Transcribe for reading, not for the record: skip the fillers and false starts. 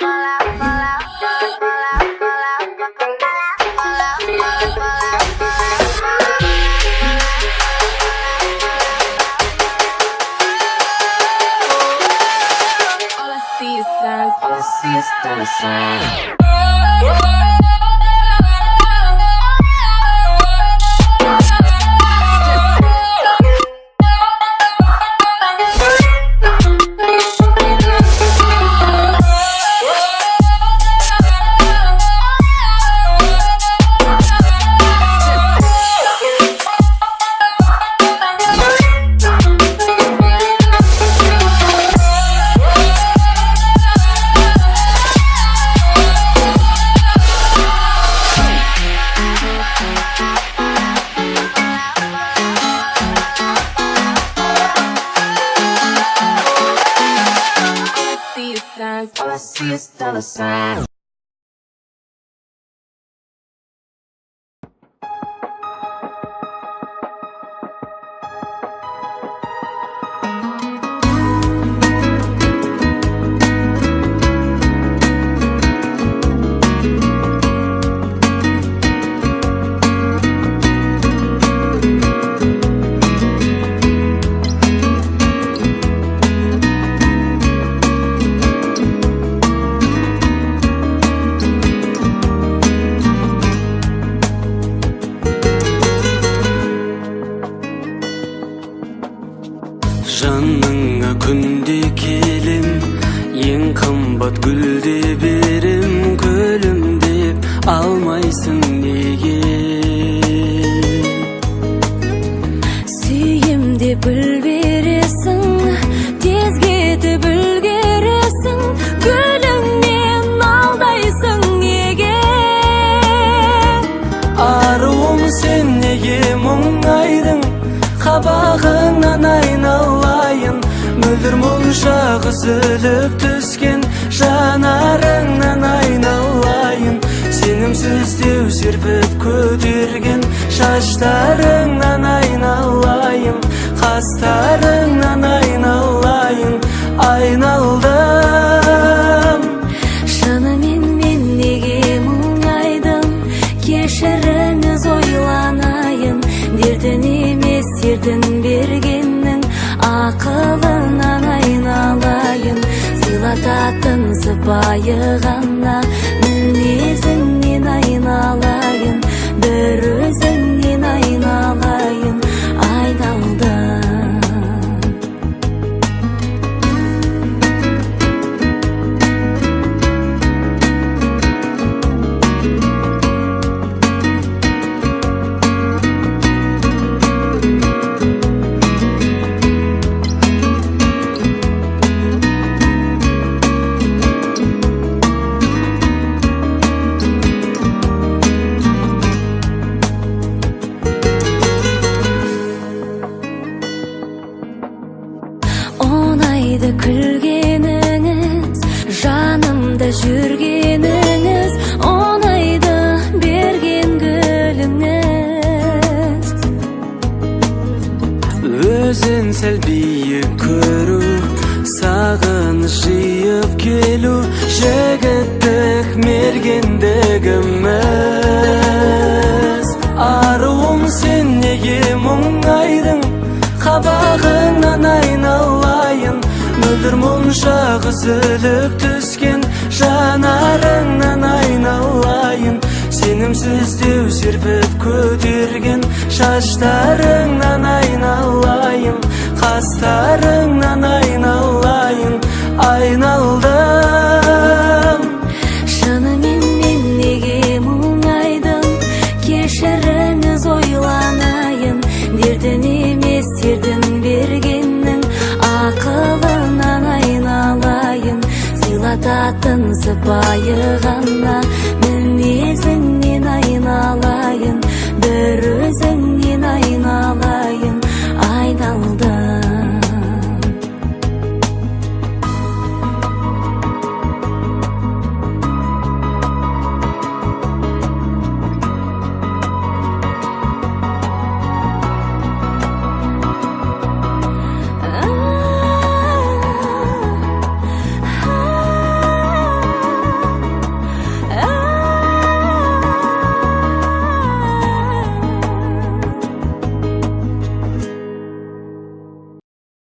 All I see is dollar signs. Жаныңа күнде келем, ең қымбат гүлде берем, гүлім деп алмайсың неге? Сүйем деп гүл бересің, тез кетіп үлгересің, гүліңнен алдайсың неге? Аруым сен неге мұңайдың, қабағыңнан айналайын, мөлдір мұнша қысылып түскен жанарыңнан айналайын, сенімсіз деу серпіп көтерген шаштарыңнан айналайын, қастарыңнан айналайын, айналдым. Шынымен мен неге мұңайдым, кешіріңіз ойланайын, дертін емес сердің бергеннің ақылынан айналайын, сыйлататын сыпайы ғана мінезіңнен айналайын, бір өзіңнен айналайын, айналдым. Оңайды күлгеніңіз, жанымда жүргеніңіз, оңайды берген гүліңіз. Өзін сәл биік көру, сағыныш жиып келу, жігіттік мергендігіміз. Аруым сен неге мұңайдың, қабағыңнан айналайын, мөлдір мұнша қысылып түскен жанарыңнан айналайын, сенімсіз деу серпіп көтерген шаштарыңнан айналайын, қастарыңнан айналайын, айналдым. Шынымен мен неге мұңайдым, кешіріңіз ойланайын, дертін емес сердің бергеннің ақылынан айналайын, сыйлататын сыпайы ғана мінезіңнен айналайын, бір өзіңнен айналайын.